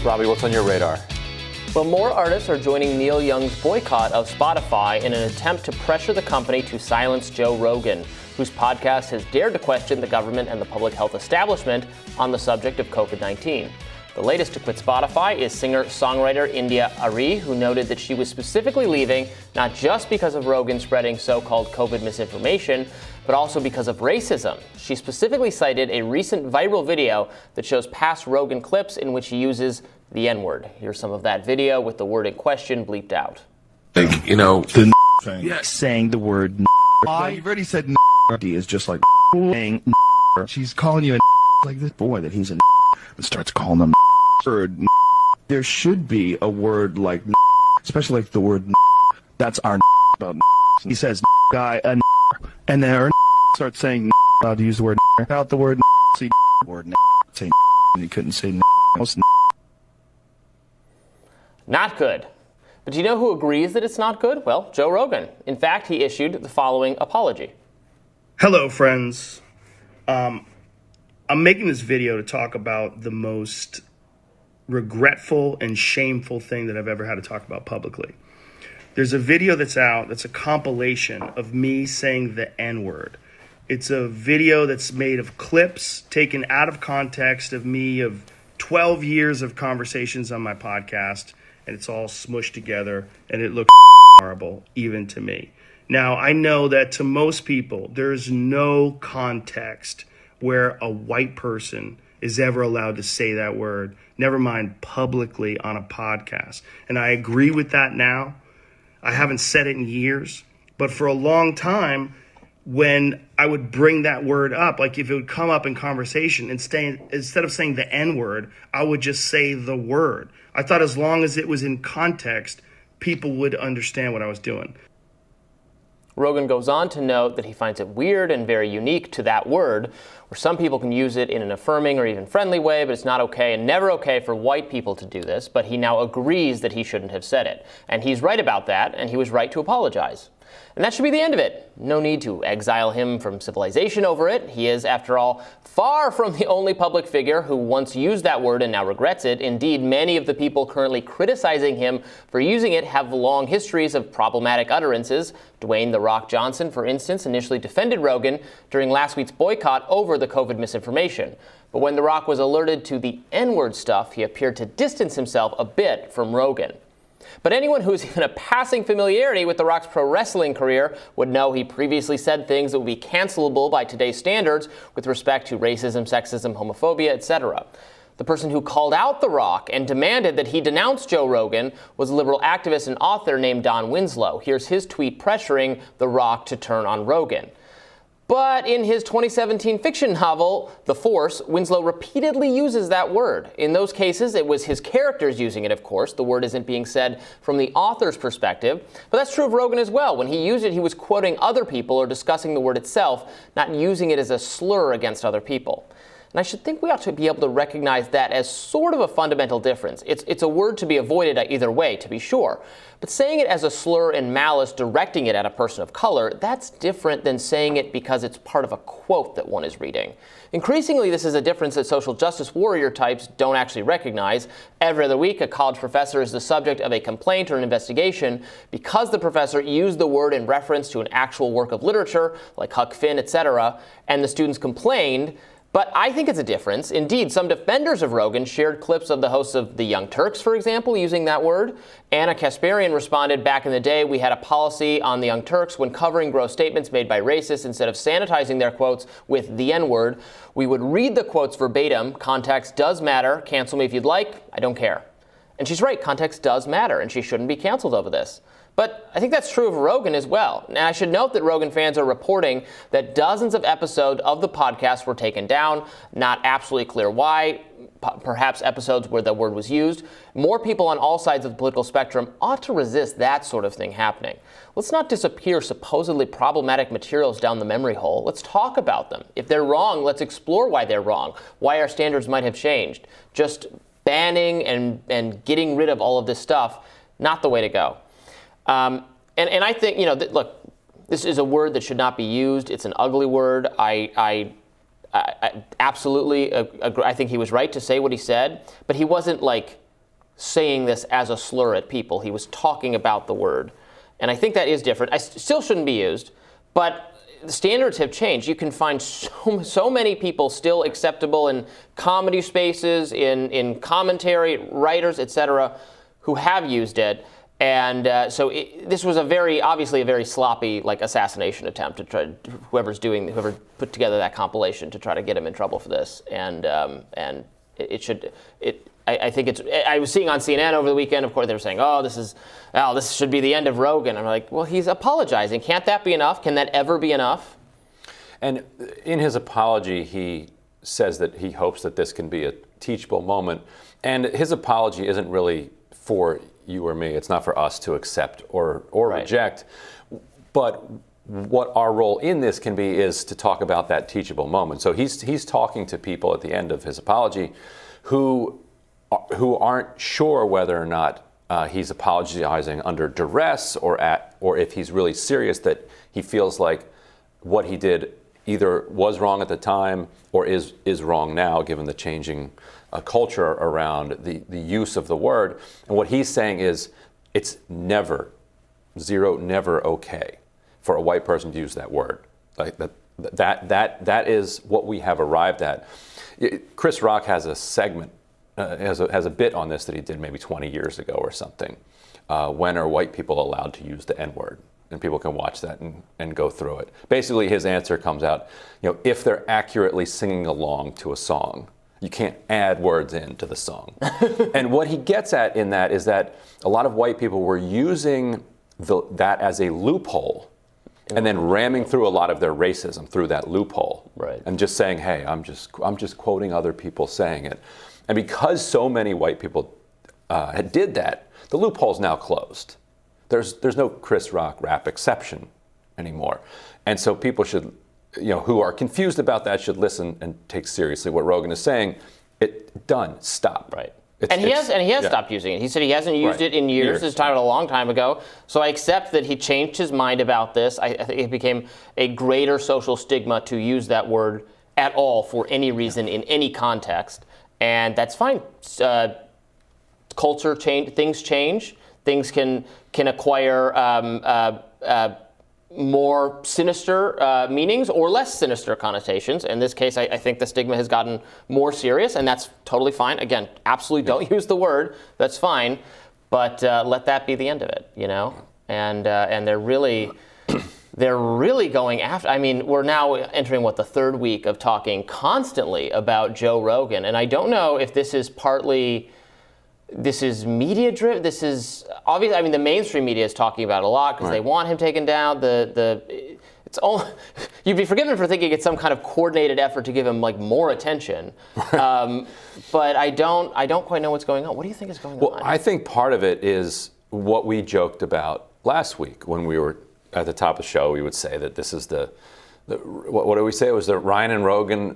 Robby, what's on your radar? Well, more artists are joining Neil Young's boycott of Spotify in an attempt to pressure the company to silence Joe Rogan, whose podcast has dared to question the government and the public health establishment on the subject of COVID-19. The latest to quit Spotify is singer-songwriter ERASES, who noted that she was specifically leaving not just because of Rogan spreading so-called COVID misinformation, but also because of racism. She specifically cited a recent viral video that shows past Rogan clips in which he uses the N-word. Here's some of that video with the word in question bleeped out. Like, you know, the thing. Yeah. Saying the word You've already said is just like saying she's calling you a like this boy that he's a and starts calling them word. There should be a word like especially like the word that's our about he says guy and then starts saying allowed to use the word without the word see word say and he couldn't say else. Not good. But do you know who agrees that it's not good? Well, Joe Rogan. In fact, he issued the following apology. Hello, friends. I'm making this video to talk about the most regretful and shameful thing that I've ever had to talk about publicly. There's a video that's out that's a compilation of me saying the N-word. It's a video that's made of clips taken out of context of me of 12 years of conversations on my podcast, and it's all smushed together, and it looks horrible, even to me. Now, I know that to most people, there's no context where a white person is ever allowed to say that word, never mind publicly on a podcast. And I agree with that now. I haven't said it in years, but for a long time, when I would bring that word up, like if it would come up in conversation, instead of saying the N-word, I would just say the word. I thought as long as it was in context, people would understand what I was doing. Rogan goes on to note that he finds it weird and very unique to that word, where some people can use it in an affirming or even friendly way, but it's not okay and never okay for white people to do this, but he now agrees that he shouldn't have said it. And he's right about that, and he was right to apologize. And that should be the end of it. No need to exile him from civilization over it. He is, after all, far from the only public figure who once used that word and now regrets it. Indeed, many of the people currently criticizing him for using it have long histories of problematic utterances. Dwayne "The Rock" Johnson, for instance, initially defended Rogan during last week's boycott over the COVID misinformation. But when The Rock was alerted to the N-word stuff, he appeared to distance himself a bit from Rogan. But anyone who's even a passing familiarity with The Rock's pro wrestling career would know he previously said things that would be cancelable by today's standards with respect to racism, sexism, homophobia, etc. The person who called out The Rock and demanded that he denounce Joe Rogan was a liberal activist and author named Don Winslow. Here's his tweet pressuring The Rock to turn on Rogan. But in his 2017 fiction novel, The Force, Winslow repeatedly uses that word. In those cases, it was his characters using it, of course. The word isn't being said from the author's perspective. But that's true of Rogan as well. When he used it, he was quoting other people or discussing the word itself, not using it as a slur against other people. And I should think we ought to be able to recognize that as sort of a fundamental difference. It's a word to be avoided either way, to be sure. But saying it as a slur and malice directing it at a person of color, that's different than saying it because it's part of a quote that one is reading. Increasingly, this is a difference that social justice warrior types don't actually recognize. Every other week, a college professor is the subject of a complaint or an investigation because the professor used the word in reference to an actual work of literature, like Huck Finn, etc., and the students complained. But I think it's a difference. Indeed, some defenders of Rogan shared clips of the hosts of The Young Turks, for example, using that word. Anna Kasparian responded, "Back in the day, we had a policy on The Young Turks when covering gross statements made by racists, instead of sanitizing their quotes with the N-word, we would read the quotes verbatim. Context does matter. Cancel me if you'd like. I don't care." And she's right. Context does matter, and she shouldn't be canceled over this. But I think that's true of Rogan as well. And I should note that Rogan fans are reporting that dozens of episodes of the podcast were taken down. Not absolutely clear why. Perhaps episodes where the word was used. More people on all sides of the political spectrum ought to resist that sort of thing happening. Let's not disappear supposedly problematic materials down the memory hole. Let's talk about them. If they're wrong, let's explore why they're wrong, why our standards might have changed. Just banning and getting rid of all of this stuff, not the way to go. And I think, look, this is a word that should not be used. It's an ugly word. I absolutely agree. I think he was right to say what he said, but he wasn't like saying this as a slur at people. He was talking about the word. And I think that is different. Still shouldn't be used, but the standards have changed. You can find so many people still acceptable in comedy spaces, in commentary, writers, etc., who have used it. And so this was obviously a very sloppy assassination attempt to try whoever put together that compilation to try to get him in trouble for this. And I think it's. I was seeing on CNN over the weekend. Of course, they were saying, this should be the end of Rogan." I'm like, well, he's apologizing. Can't that be enough? Can that ever be enough? And in his apology, he says that he hopes that this can be a teachable moment. And his apology isn't really for you or me. It's not for us to accept or Right. reject. But what our role in this can be is to talk about that teachable moment. So he's talking to people at the end of his apology who aren't sure whether or not he's apologizing under duress or if he's really serious, that he feels like what he did either was wrong at the time or is wrong now, given the changing culture around the use of the word. And what he's saying is it's never okay for a white person to use that word. Like that is what we have arrived at. Chris Rock has a segment, has a bit on this that he did maybe 20 years ago or something. When are white people allowed to use the N-word? And people can watch that and go through it. Basically, his answer comes out, if they're accurately singing along to a song, you can't add words into the song. And what he gets at in that is that a lot of white people were using that as a loophole and then ramming through a lot of their racism through that loophole. Right. And just saying, hey, I'm just quoting other people saying it. And because so many white people did that, the loophole's now closed. There's no Chris Rock rap exception anymore. And so people should, who are confused about that should listen and take seriously what Rogan is saying. Stop. Right. He has stopped using it. He said he hasn't used it in years. It's started a long time ago. So I accept that he changed his mind about this. I think it became a greater social stigma to use that word at all for any reason in any context. And that's fine. Culture change, things change. Things can acquire more sinister meanings or less sinister connotations. In this case, I think the stigma has gotten more serious, and that's totally fine. Again, absolutely don't use the word. That's fine, but let that be the end of it. And they're really going after. I mean, we're now entering the third week of talking constantly about Joe Rogan, and I don't know if this is partly. This is media driven. This is obviously. I mean, the mainstream media is talking about it a lot because they want him taken down. It's all. You'd be forgiven for thinking it's some kind of coordinated effort to give him more attention. But I don't quite know what's going on. What do you think is going on? Well, I think part of it is what we joked about last week when we were at the top of the show. We would say that this is what did we say? It was the Ryan and Robby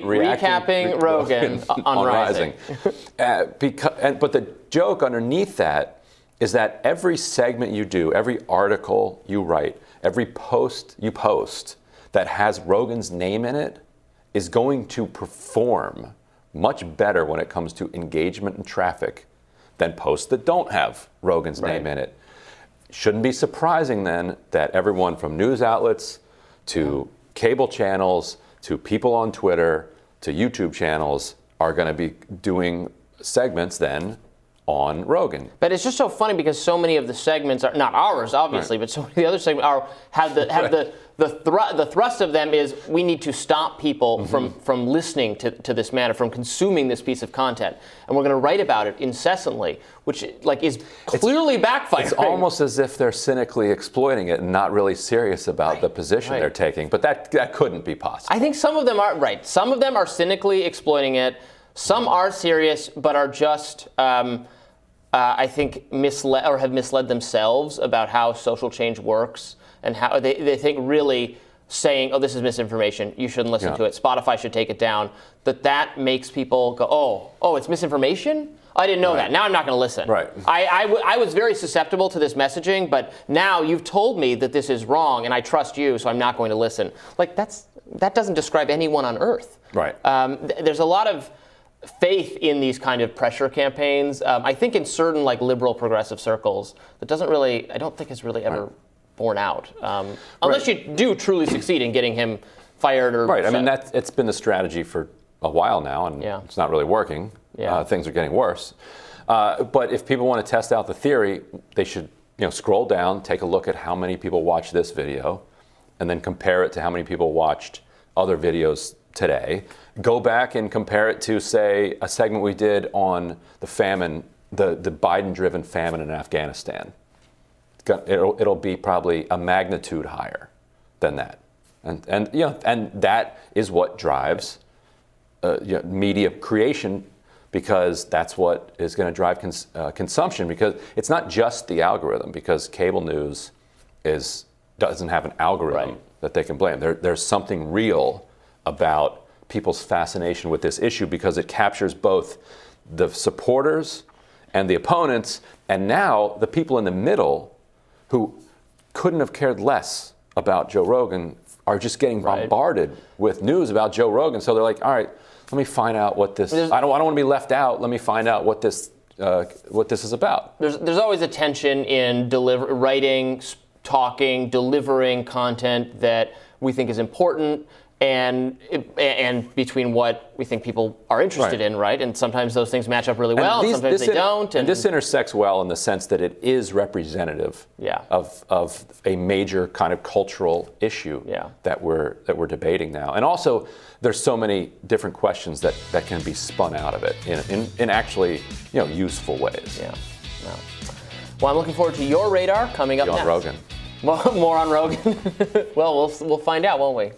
recapping Rogan on Rising. But the joke underneath that is that every segment you do, every article you write, every post you post that has Rogan's name in it is going to perform much better when it comes to engagement and traffic than posts that don't have Rogan's name in it. Shouldn't be surprising then that everyone from news outlets to cable channels to people on Twitter to YouTube channels are going to be doing segments then on Rogan. But it's just so funny because so many of the segments are not ours, obviously, but so many of the other segments have the thrust of them is we need to stop people from listening to this man, or from consuming this piece of content, and we're going to write about it incessantly, which is clearly backfiring. It's almost as if they're cynically exploiting it and not really serious about the position they're taking. But that couldn't be possible. I think some of them are right. Some of them are cynically exploiting it. Some are serious, but are just. I think misled or have misled themselves about how social change works, and how they think really saying, oh, this is misinformation, you shouldn't listen to it, Spotify should take it down, that makes people go, oh, it's misinformation? I didn't know that. Now I'm not going to listen. Right. I was very susceptible to this messaging, but now you've told me that this is wrong, and I trust you, so I'm not going to listen. That doesn't describe anyone on earth. Right. There's a lot of faith in these kind of pressure campaigns. I think in certain like liberal progressive circles, that doesn't really, I don't think it's really ever borne out. Unless you do truly succeed in getting him fired or Right, I mean, it's been the strategy for a while now, and it's not really working. Things are getting worse. But if people want to test out the theory, they should scroll down, take a look at how many people watched this video, and then compare it to how many people watched other videos today. Go back and compare it to, say, a segment we did on the famine, the Biden-driven famine in Afghanistan. It'll be probably a magnitude higher than that, and that is what drives media creation, because that's what is going to drive consumption. Because it's not just the algorithm, because cable news doesn't have an algorithm that they can blame. There's something real about people's fascination with this issue, because it captures both the supporters and the opponents, and now the people in the middle who couldn't have cared less about Joe Rogan are just getting bombarded with news about Joe Rogan. So they're like, all right, let me find out what this. I don't want to be left out. Let me find out what this is about. There's always a tension in writing, talking, delivering content that we think is important, and between what we think people are interested in, right? And sometimes those things match up really well, and sometimes they don't. And this intersects well in the sense that it is representative of a major kind of cultural issue that we're debating now. And also, there's so many different questions that can be spun out of it in actually useful ways. Yeah. Well, I'm looking forward to your radar coming up next. On Rogan. More on Rogan. Well, we'll find out, won't we?